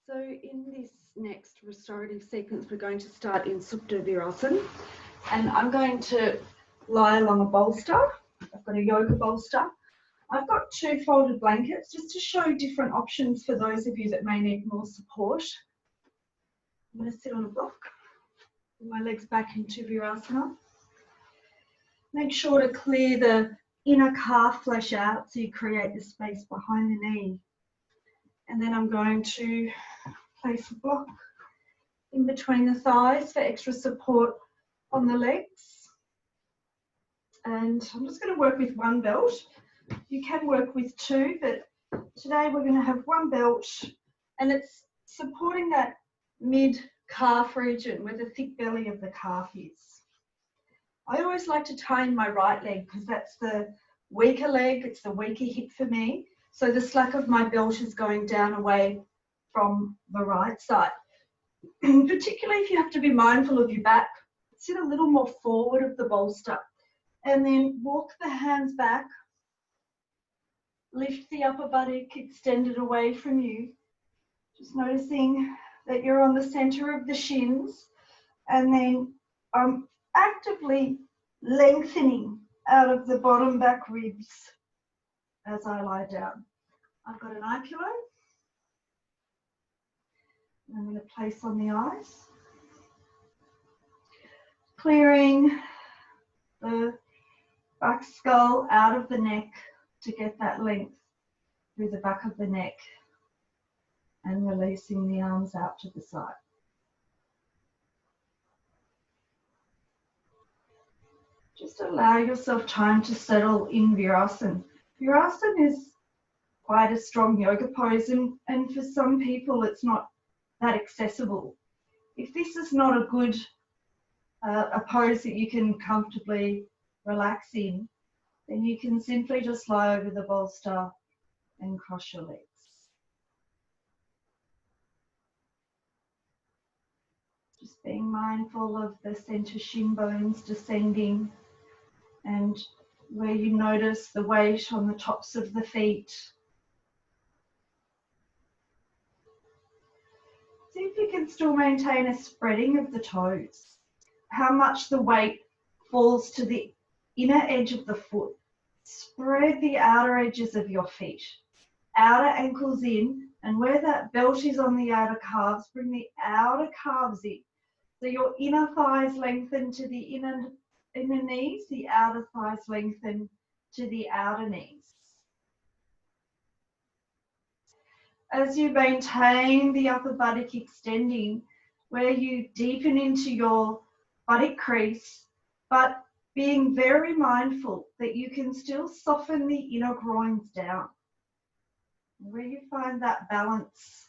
So in this next restorative sequence, we're going to start in supta virasana, and I'm going to lie along a bolster. I've got a yoga bolster. I've got 2 folded blankets just to show different options for those of you that may need more support. I'm going to sit on a block, put my legs back into virasana. Make sure to clear the inner calf flesh out so you create the space behind the knee. And then I'm going to place a block in between the thighs for extra support on the legs. And I'm just going to work with 1 belt. You can work with 2, but today we're going to have 1 belt, and it's supporting that mid-calf region where the thick belly of the calf is. I always like to tie in my right leg because that's the weaker leg, it's the weaker hip for me. So the slack of my belt is going down away from the right side. Particularly if you have to be mindful of your back, sit a little more forward of the bolster and then walk the hands back, lift the upper buttock extended away from you, just noticing that you're on the center of the shins, and then I'm actively lengthening out of the bottom back ribs as I lie down. I've got an eye pillow. I'm going to place on the eyes, clearing the back skull out of the neck to get that length through the back of the neck, and releasing the arms out to the side. Just allow yourself time to settle in virasana. Virasana is quite a strong yoga pose, and for some people it's not that accessible. If this is not a good a pose that you can comfortably relax in, then you can simply just lie over the bolster and cross your legs. Just being mindful of the center shin bones descending, and where you notice the weight on the tops of the feet. See if you can still maintain a spreading of the toes. How much the weight falls to the inner edge of the foot. Spread the outer edges of your feet. Outer ankles in, and where that belt is on the outer calves, bring the outer calves in. So your inner thighs lengthen to the inner knees, the outer thighs lengthen to the outer knees. As you maintain the upper buttock extending, where you deepen into your buttock crease, but being very mindful that you can still soften the inner groins down. Where you find that balance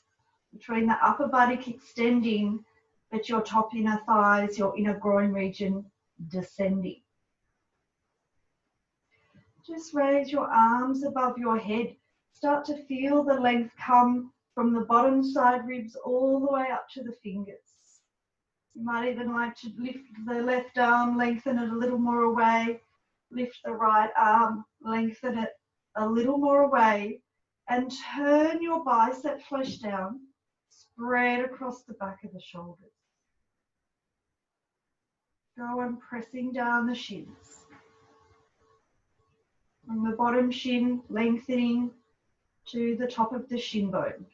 between the upper buttock extending, but your top inner thighs, your inner groin region descending. Just raise your arms above your head. Start to feel the length come from the bottom side ribs all the way up to the fingers. You might even like to lift the left arm, lengthen it a little more away. Lift the right arm, lengthen it a little more away, and turn your bicep flesh down, spread across the back of the shoulders. Go on pressing down the shins. From the bottom shin, lengthening to the top of the shin bone.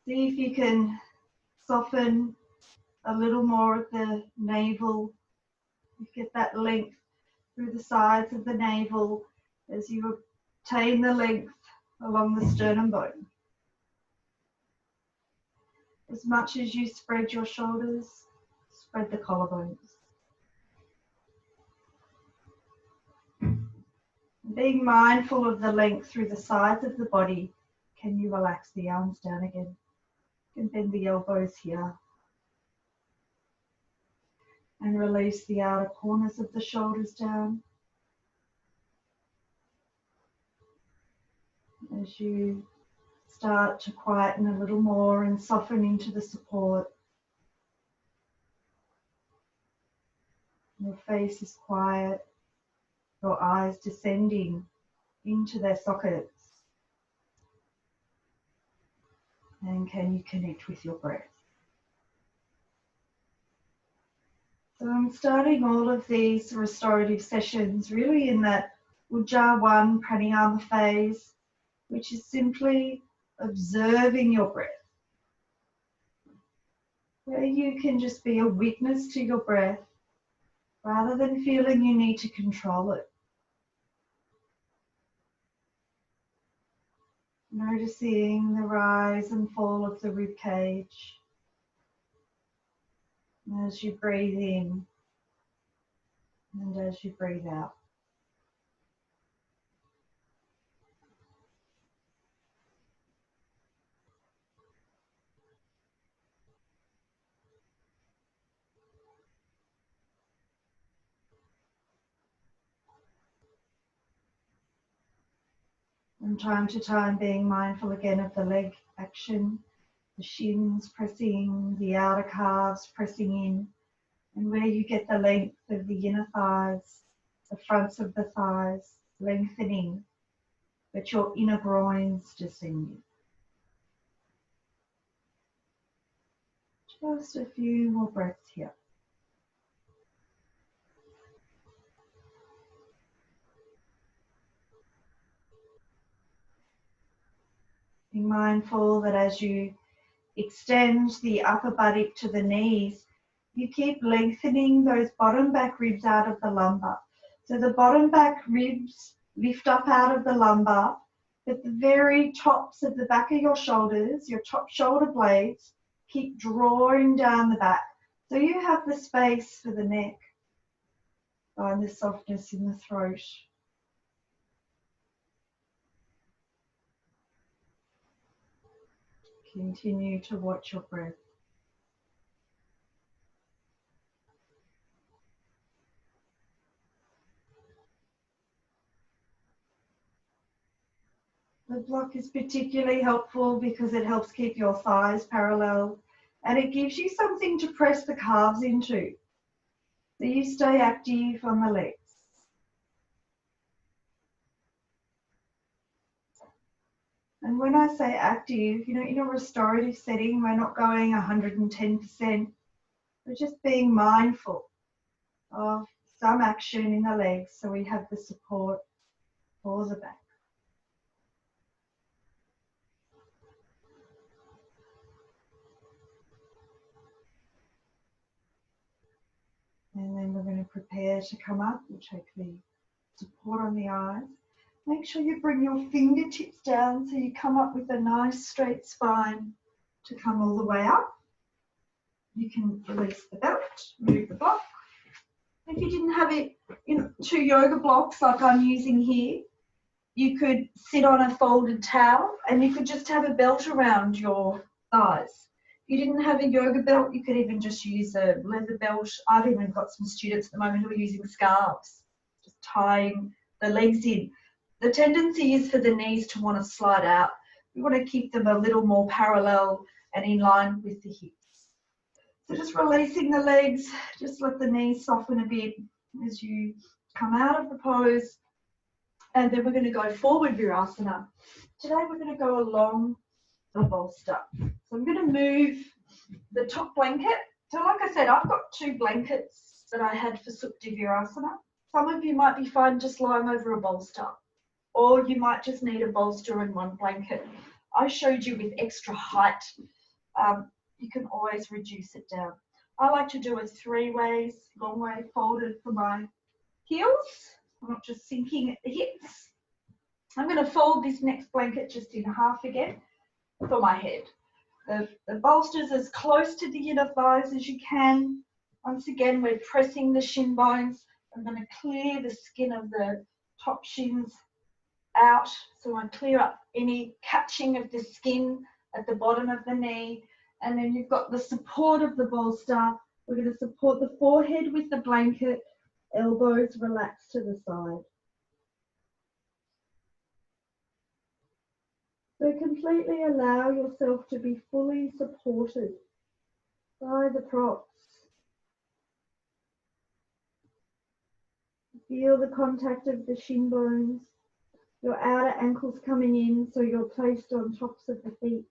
See if you can soften a little more at the navel. You get that length through the sides of the navel as you obtain the length along the sternum bone. As much as you spread your shoulders, spread the collarbones. Being mindful of the length through the sides of the body, can you relax the arms down again? You can bend the elbows here. And release the outer corners of the shoulders down. As you start to quieten a little more and soften into the support. Your face is quiet, your eyes thighs descending into their sockets. And can you connect with your breath? So I'm starting all of these restorative sessions really in that Ujjayi 1 pranayama phase, which is simply observing your breath, where you can just be a witness to your breath rather than feeling you need to control it. Noticing the rise and fall of the rib cage as you breathe in and as you breathe out. From time to time being mindful again of the leg action, the shins pressing, the outer calves pressing in, and where you get the length of the inner thighs, the fronts of the thighs lengthening, but your inner groins descending. Just a few more breaths here. Be mindful that as you extend the upper buttock to the knees, you keep lengthening those bottom back ribs out of the lumbar. So the bottom back ribs lift up out of the lumbar, but the very tops of the back of your shoulders, your top shoulder blades, keep drawing down the back. So you have the space for the neck. Find the softness in the throat. Continue to watch your breath. The block is particularly helpful because it helps keep your thighs parallel and it gives you something to press the calves into. So you stay active on the legs. And when I say active, in a restorative setting, we're not going 110%. We're just being mindful of some action in the legs so we have the support for the back. And then we're going to prepare to come up. We'll take the support on the eyes. Make sure you bring your fingertips down so you come up with a nice straight spine to come all the way up. You can release the belt, move the block. If you didn't have it in 2 yoga blocks like I'm using here, you could sit on a folded towel and you could just have a belt around your thighs. If you didn't have a yoga belt, you could even just use a leather belt. I've even got some students at the moment who are using scarves, just tying the legs in. The tendency is for the knees to want to slide out. We want to keep them a little more parallel and in line with the hips. So just releasing the legs, just let the knees soften a bit as you come out of the pose. And then we're going to go forward virasana. Today we're going to go along the bolster. So I'm going to move the top blanket. So like I said, I've got 2 blankets that I had for supta virasana. Some of you might be fine just lying over a bolster, or you might just need a bolster and 1 blanket. I showed you with extra height. You can always reduce it down. I like to do it 3 ways, long way folded for my heels. I'm not just sinking at the hips. I'm going to fold this next blanket just in half again for my head. The bolster's as close to the inner thighs as you can. Once again, we're pressing the shin bones. I'm going to clear the skin of the top shins out, so I clear up any catching of the skin at the bottom of the knee. And then you've got the support of the bolster. We're going to support the forehead with the blanket, elbows relaxed to the side. So completely allow yourself to be fully supported by the props. Feel the contact of the shin bones. Your outer ankles coming in, so you're placed on tops of the feet.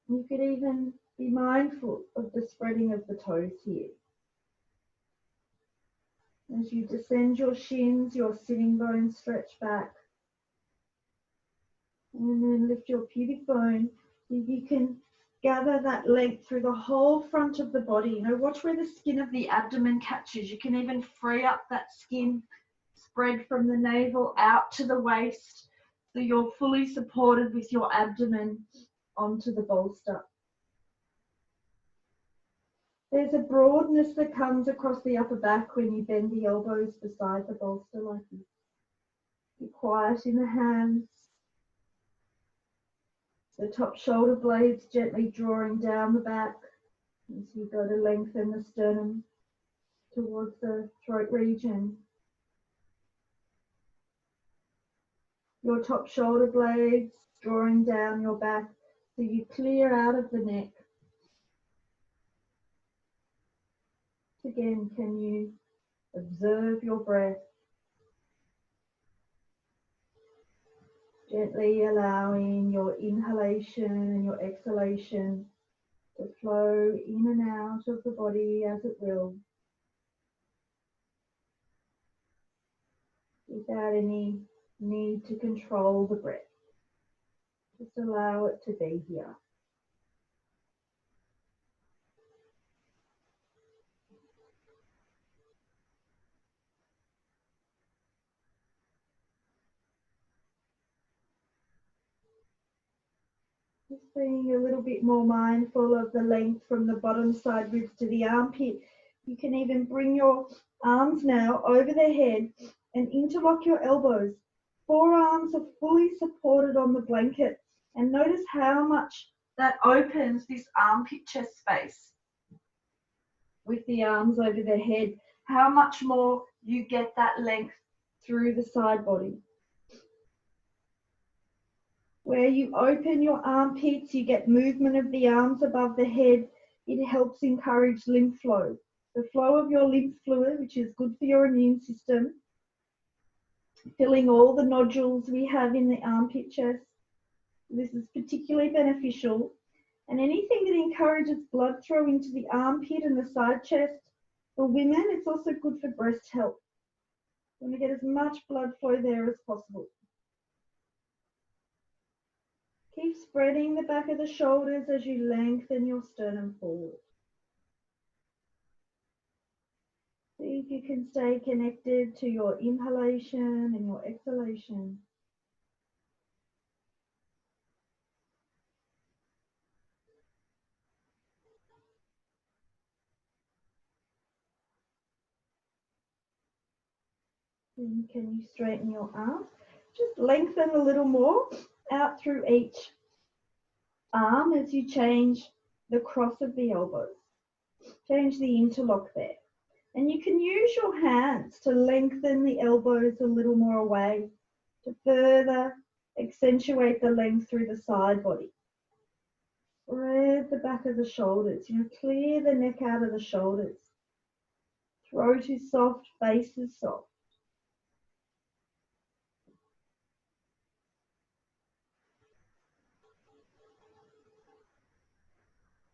You could even be mindful of the spreading of the toes here. As you descend your shins, your sitting bones stretch back. And then lift your pubic bone. You can gather that length through the whole front of the body. You know, watch where the skin of the abdomen catches. You can even free up that skin, spread from the navel out to the waist, so you're fully supported with your abdomen onto the bolster. There's a broadness that comes across the upper back when you bend the elbows beside the bolster like this. Be quiet in the hands. The top shoulder blades gently drawing down the back. As you go to lengthen the sternum towards the throat region. Your top shoulder blades drawing down your back so you clear out of the neck. Again, can you observe your breath? Gently allowing your inhalation and your exhalation to flow in and out of the body as it will, without any need to control the breath. Just allow it to be here. Just being a little bit more mindful of the length from the bottom side ribs to the armpit. You can even bring your arms now over the head and interlock your elbows. Forearms are fully supported on the blanket, and notice how much that opens this armpit chest space with the arms over the head. How much more you get that length through the side body. Where you open your armpits, you get movement of the arms above the head. It helps encourage lymph flow. The flow of your lymph fluid, which is good for your immune system, filling all the nodules we have in the armpit chest. This is particularly beneficial. And anything that encourages blood flow into the armpit and the side chest, for women, it's also good for breast health. You want to get as much blood flow there as possible. Keep spreading the back of the shoulders as you lengthen your sternum forward. See if you can stay connected to your inhalation and your exhalation. And can you straighten your arms? Just lengthen a little more out through each arm as you change the cross of the elbows. Change the interlock there. And you can use your hands to lengthen the elbows a little more away to further accentuate the length through the side body. Spread the back of the shoulders, clear the neck out of the shoulders. Throat is soft, face is soft.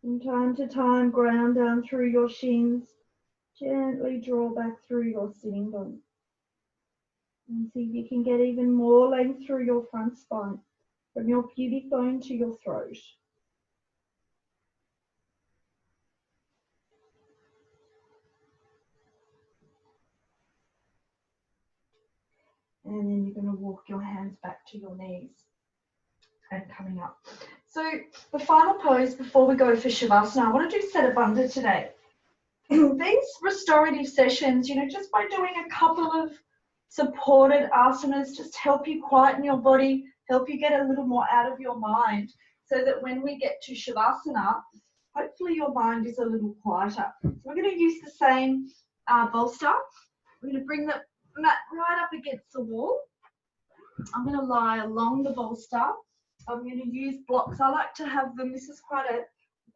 From time to time, ground down through your shins. Gently draw back through your sitting bones. And see if you can get even more length through your front spine, from your pubic bone to your throat. And then you're going to walk your hands back to your knees and coming up. So the final pose before we go for Shavasana, I want to do setu bandha today. These restorative sessions, just by doing a couple of supported asanas, just help you quieten your body, help you get a little more out of your mind, so that when we get to Shavasana, hopefully your mind is a little quieter. So we're going to use the same bolster. We're going to bring the mat right up against the wall. I'm going to lie along the bolster. I'm going to use blocks. I like to have them. This is quite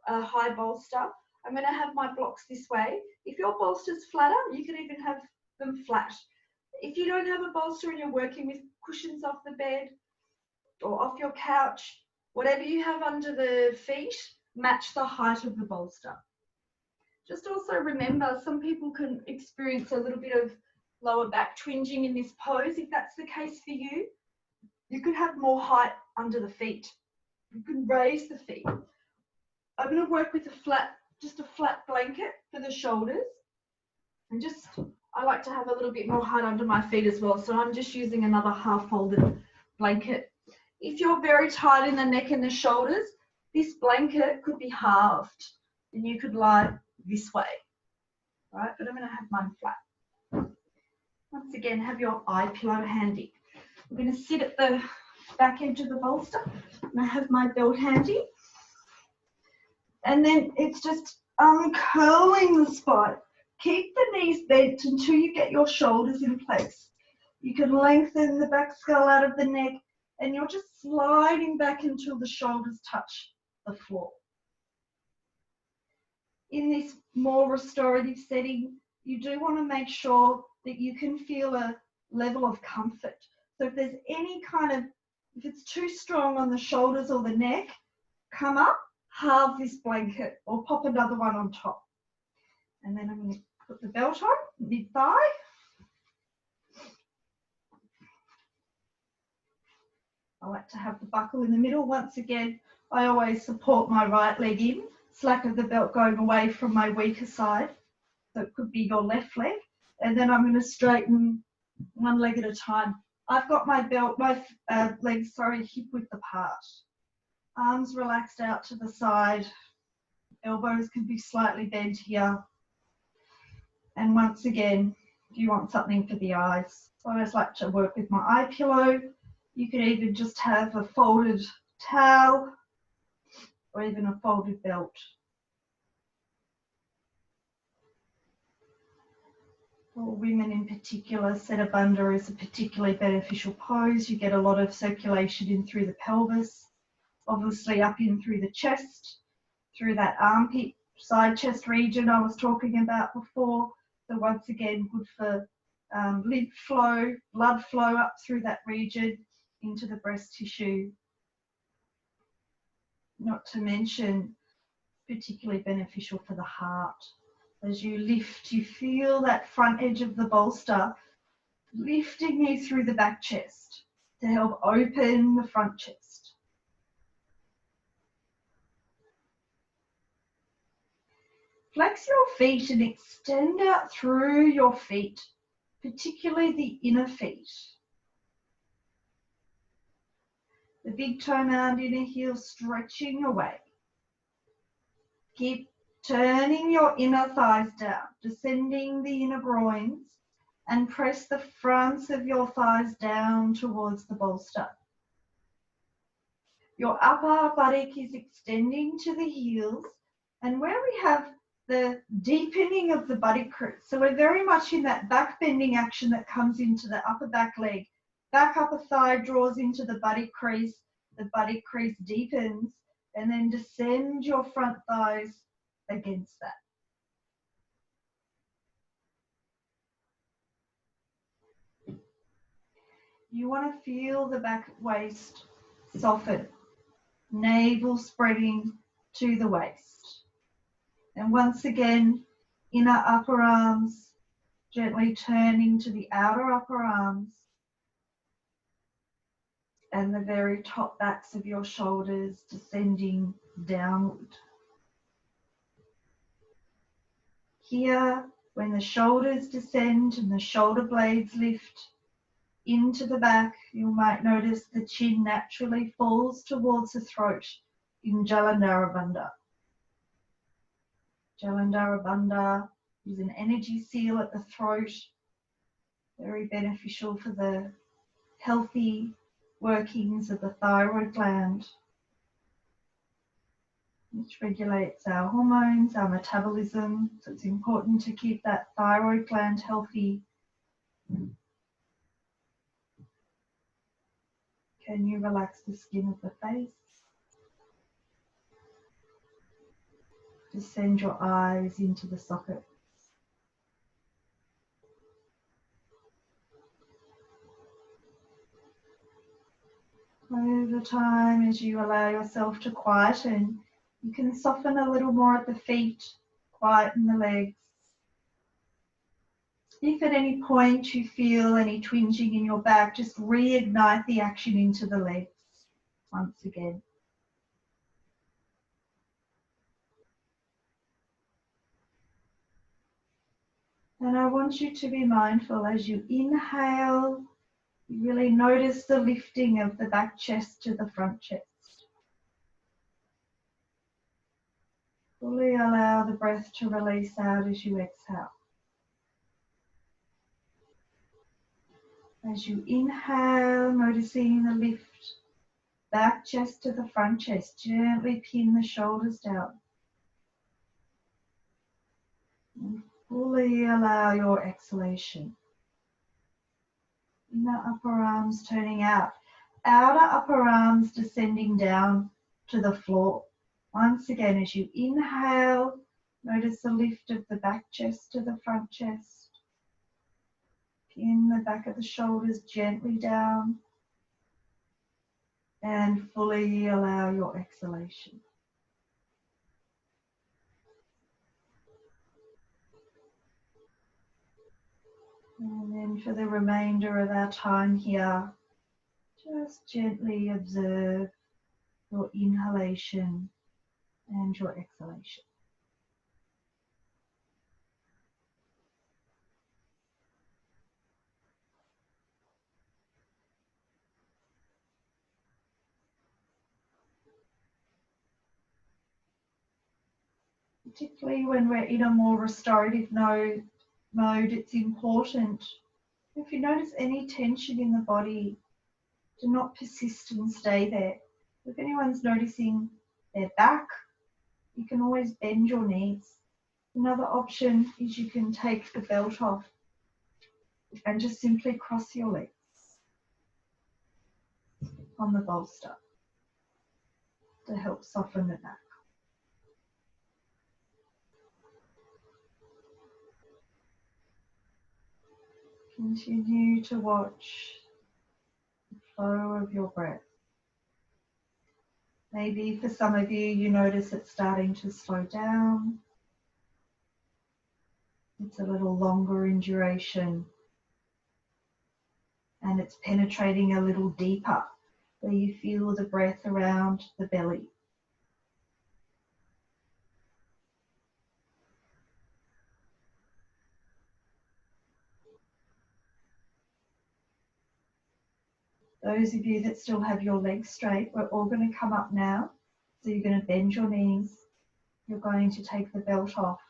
a high bolster. I'm going to have my blocks this way. If your bolster's flatter, you can even have them flat. If you don't have a bolster and you're working with cushions off the bed or off your couch, whatever you have under the feet, match the height of the bolster. Just also remember, some people can experience a little bit of lower back twinging in this pose. If that's the case for you, you could have more height under the feet. You can raise the feet. I'm going to work with just a flat blanket for the shoulders. And I like to have a little bit more height under my feet as well. So I'm just using another half folded blanket. If you're very tight in the neck and the shoulders, this blanket could be halved and you could lie this way, right? But I'm going to have mine flat. Once again, have your eye pillow handy. I'm going to sit at the back edge of the bolster and I have my belt handy. And then it's just uncurling the spine. Keep the knees bent until you get your shoulders in place. You can lengthen the back skull out of the neck and you're just sliding back until the shoulders touch the floor. In this more restorative setting, you do want to make sure that you can feel a level of comfort. So if there's any if it's too strong on the shoulders or the neck, come up, halve this blanket or pop another one on top. And then I'm going to put the belt on, mid-thigh. I like to have the buckle in the middle. Once again, I always support my right leg in, slack of the belt going away from my weaker side. So it could be your left leg. And then I'm going to straighten one leg at a time. I've got my legs, hip width apart. Arms relaxed out to the side. Elbows can be slightly bent here. And once again, if you want something for the eyes, I always like to work with my eye pillow. You could even just have a folded towel or even a folded belt. For women in particular, setu bandha is a particularly beneficial pose. You get a lot of circulation in through the pelvis, obviously up in through the chest, through that armpit, side chest region I was talking about before. So once again, good for lymph flow, blood flow up through that region into the breast tissue. Not to mention, particularly beneficial for the heart. As you lift, you feel that front edge of the bolster lifting you through the back chest to help open the front chest. Flex your feet and extend out through your feet, particularly the inner feet. The big toe mound, inner heel stretching away. Keep turning your inner thighs down, descending the inner groins, and press the fronts of your thighs down towards the bolster. Your upper buttock is extending to the heels, and where we have the deepening of the buttock crease, so we're very much in that back bending action that comes into the upper back leg. Back upper thigh draws into the buttock crease deepens, and then descend your front thighs against that. You want to feel the back waist soften, navel spreading to the waist. And once again, inner upper arms gently turning to the outer upper arms, and the very top backs of your shoulders descending downward. Here, when the shoulders descend and the shoulder blades lift into the back, you might notice the chin naturally falls towards the throat in Jalandhara Bandha. Jalandhara Bandha is an energy seal at the throat, very beneficial for the healthy workings of the thyroid gland, which regulates our hormones, our metabolism. So it's important to keep that thyroid gland healthy. Can you relax the skin of the face? Just send your eyes into the socket. Over time, as you allow yourself to quieten, you can soften a little more at the feet, quieten the legs. If at any point you feel any twinging in your back, just reignite the action into the legs once again. And I want you to be mindful as you inhale, you really notice the lifting of the back chest to the front chest. Fully allow the breath to release out as you exhale. As you inhale, noticing the lift, back chest to the front chest, gently pin the shoulders down. And fully allow your exhalation. Inner upper arms turning out, outer upper arms descending down to the floor. Once again, as you inhale, notice the lift of the back chest to the front chest. Pin the back of the shoulders gently down. And fully allow your exhalation. And then for the remainder of our time here, just gently observe your inhalation and your exhalation. Particularly when we're in a more restorative mode, it's important. If you notice any tension in the body, do not persist and stay there. If anyone's noticing their back, you can always bend your knees. Another option is you can take the belt off and just simply cross your legs on the bolster to help soften the back. Continue to watch the flow of your breath. Maybe for some of you, you notice it's starting to slow down. It's a little longer in duration. And it's penetrating a little deeper, where you feel the breath around the belly. Those of you that still have your legs straight, we're all going to come up now. So you're going to bend your knees. You're going to take the belt off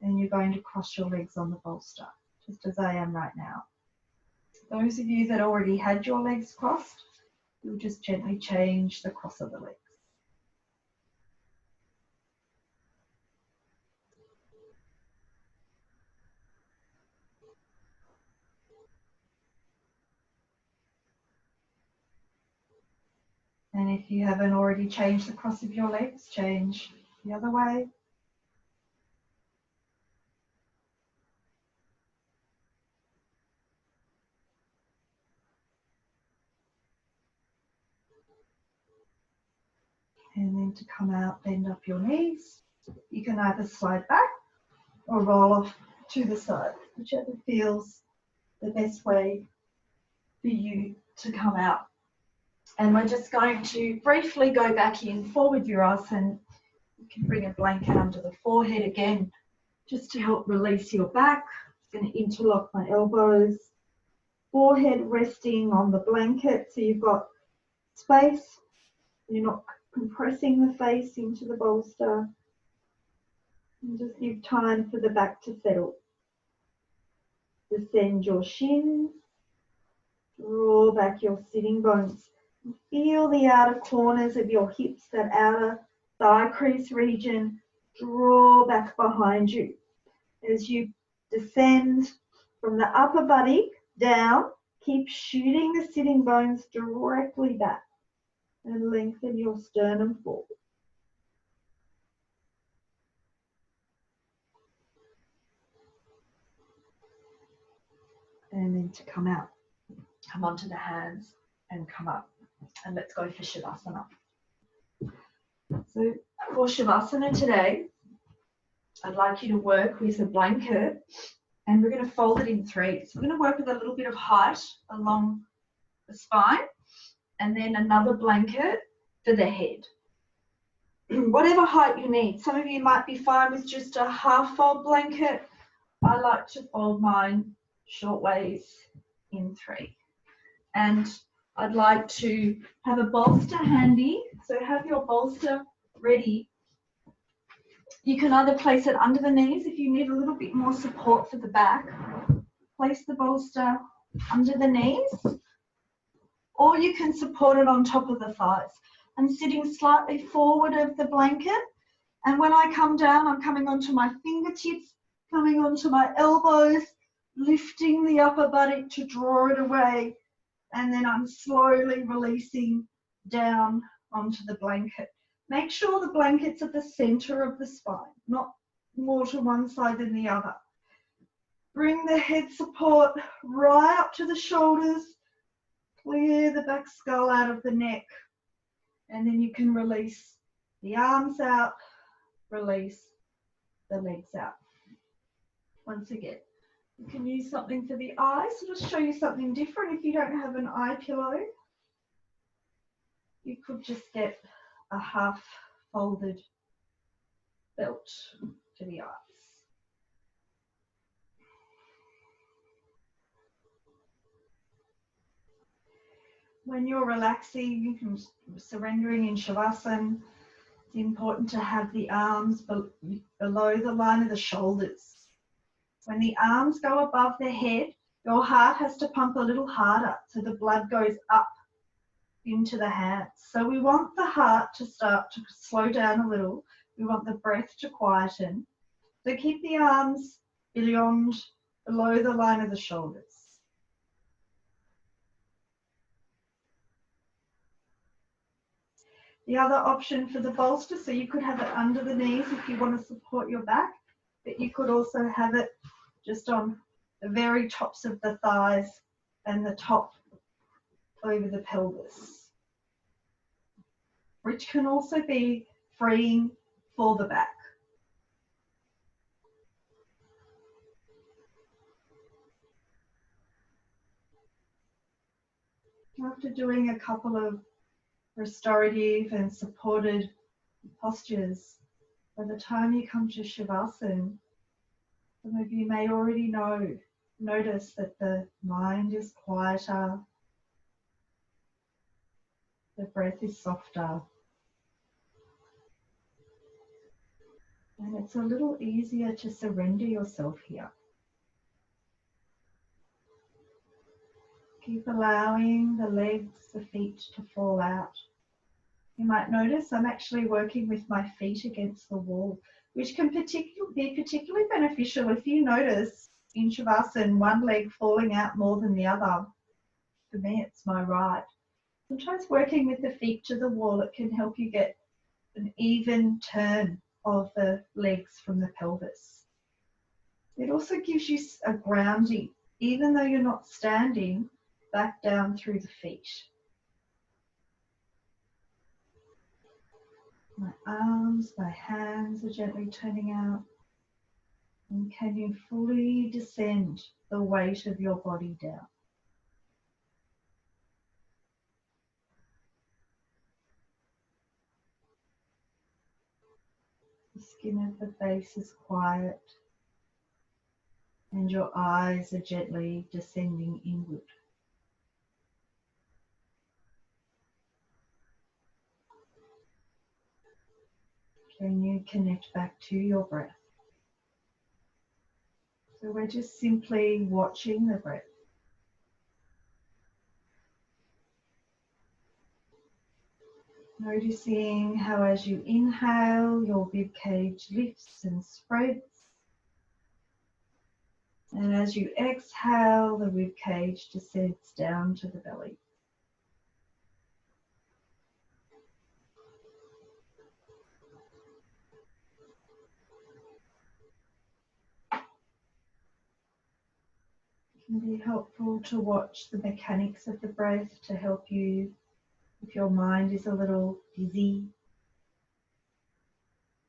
and you're going to cross your legs on the bolster, just as I am right now. Those of you that already had your legs crossed, you'll just gently change the cross of the legs. And if you haven't already changed the cross of your legs, change the other way. And then to come out, bend up your knees. You can either slide back or roll off to the side, whichever feels the best way for you to come out. And we're just going to briefly go back in forward virasana. You can bring a blanket under the forehead again, just to help release your back. I'm going to interlock my elbows, forehead resting on the blanket, so you've got space. You're not compressing the face into the bolster. And just give time for the back to settle. Descend your shins. Draw back your sitting bones. Feel the outer corners of your hips, that outer thigh crease region. Draw back behind you. As you descend from the upper body down, keep shooting the sitting bones directly back and lengthen your sternum forward. and then to come out. Come onto the hands and come up. And let's go for Shavasana. So for Shavasana today, I'd like you to work with a blanket, and we're going to fold it in three. So we're going to work with a little bit of height along the spine, and then another blanket for the head. Whatever height you need. Some of you might be fine with just a half fold blanket. I like to fold mine short ways in three. And I'd like to have a bolster handy. So have your bolster ready. You can either place it under the knees if you need a little bit more support for the back. Place the bolster under the knees, or you can support it on top of the thighs. I'm sitting slightly forward of the blanket, and when I come down, I'm coming onto my fingertips, coming onto my elbows, lifting the upper buttock to draw it away, and then I'm slowly releasing down onto the blanket. Make sure the blanket's at the center of the spine, not more to one side than the other. Bring the head support right up to the shoulders, clear the back skull out of the neck, and then you can release the arms out, release the legs out. Once again, you can use something for the eyes. I'll just show you something different. If you don't have an eye pillow, you could just get a half folded belt for the eyes. When you're relaxing and surrendering in Shavasana, it's important to have the arms below the line of the shoulders. When the arms go above the head, your heart has to pump a little harder so the blood goes up into the hands. So we want the heart to start to slow down a little. We want the breath to quieten. So keep the arms below the line of the shoulders. The other option for the bolster, so you could have it under the knees if you want to support your back, but you could also have it just on the very tops of the thighs and the top over the pelvis, which can also be freeing for the back. After doing a couple of restorative and supported postures, by the time you come to Shavasana, some of you may already notice that the mind is quieter, the breath is softer, and it's a little easier to surrender yourself here. Keep allowing the legs, the feet to fall out. You might notice I'm actually working with my feet against the wall, which can be particularly beneficial if you notice in Shavasana one leg falling out more than the other. For me, it's my right. Sometimes working with the feet to the wall, it can help you get an even turn of the legs from the pelvis. It also gives you a grounding, even though you're not standing, back down through the feet. My arms, my hands are gently turning out. And can you fully descend the weight of your body down? The skin of the face is quiet, and your eyes are gently descending inward. Can you connect back to your breath? So we're just simply watching the breath. Noticing how as you inhale, your rib cage lifts and spreads. And as you exhale, the rib cage descends down to the belly. It can be helpful to watch the mechanics of the breath to help you if your mind is a little busy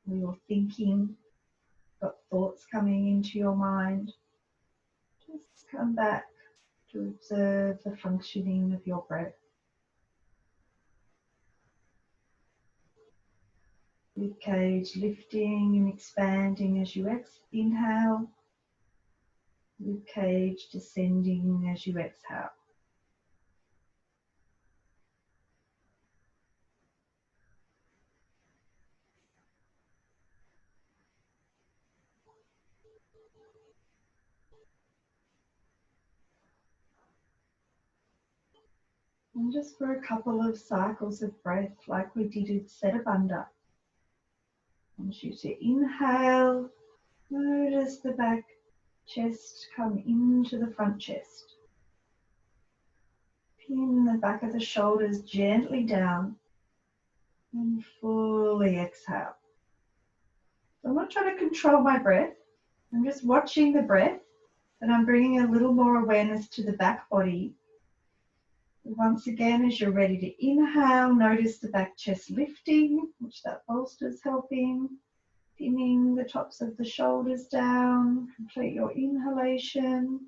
or you're thinking, got thoughts coming into your mind. Just come back to observe the functioning of your breath. Rib cage lifting and expanding as you inhale. Rib cage descending as you exhale. And just for a couple of cycles of breath, like we did with setu bandha. I want you to inhale, notice the back chest come into the front chest. Pin the back of the shoulders gently down and fully exhale. So I'm not trying to control my breath. I'm just watching the breath, and I'm bringing a little more awareness to the back body. Once again, as you're ready to inhale, notice the back chest lifting, which that bolster is helping. Pinning the tops of the shoulders down, complete your inhalation.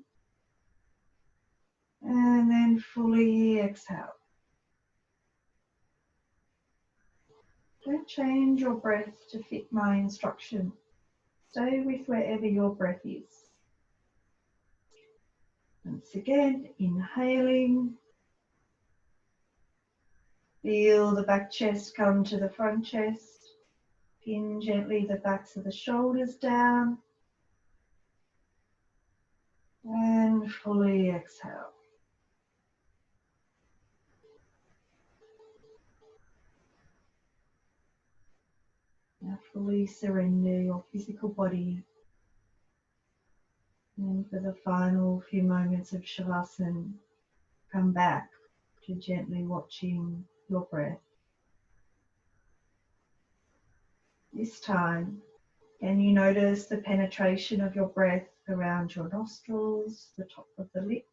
And then fully exhale. Don't change your breath to fit my instruction. Stay with wherever your breath is. Once again, inhaling. Feel the back chest come to the front chest. Pin gently the backs of the shoulders down. And fully exhale. Now fully surrender your physical body. And for the final few moments of Shavasana, come back to gently watching your breath. This time, can you notice the penetration of your breath around your nostrils, the top of the lip?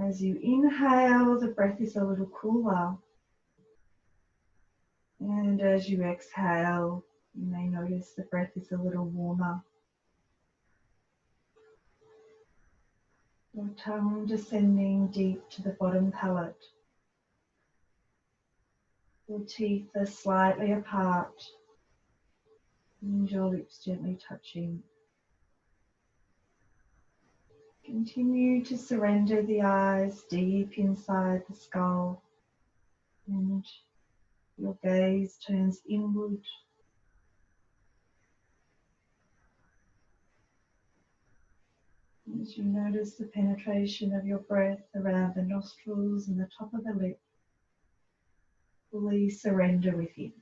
As you inhale, the breath is a little cooler. And as you exhale, you may notice the breath is a little warmer. Your tongue descending deep to the bottom palate. Your teeth are slightly apart and your lips gently touching. Continue to surrender the eyes deep inside the skull, and your gaze turns inward. As you notice the penetration of your breath around the nostrils and the top of the lip, fully surrender within.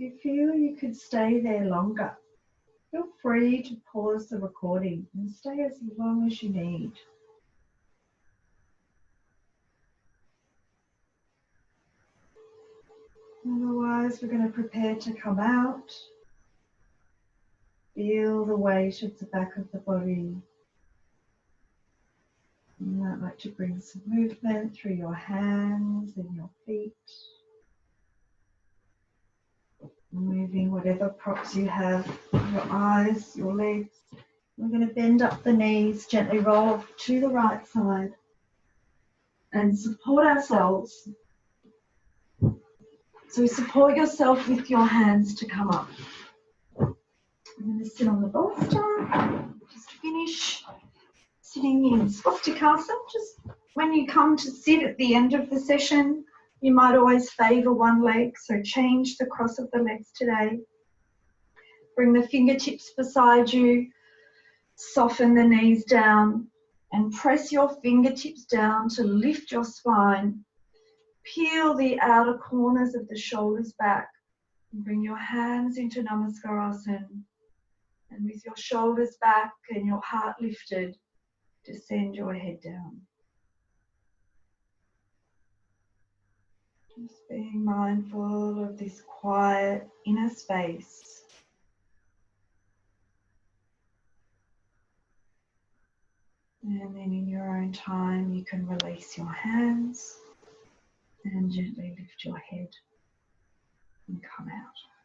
If you feel you could stay there longer, feel free to pause the recording and stay as long as you need. Otherwise, we're going to prepare to come out. Feel the weight of the back of the body. You might like to bring some movement through your hands and your feet. Moving whatever props you have, your eyes, your legs. We're going to bend up the knees, gently roll to the right side and support ourselves So support yourself with your hands to come up. I'm going to sit on the bolster. Just finish sitting in swastikasana. Just when you come to sit at the end of the session, you might always favour one leg, so change the cross of the legs today. Bring the fingertips beside you, soften the knees down, and press your fingertips down to lift your spine. Peel the outer corners of the shoulders back. And bring your hands into Namaskarasana. And with your shoulders back and your heart lifted, descend your head down. Just being mindful of this quiet inner space. And then in your own time, you can release your hands and gently lift your head and come out.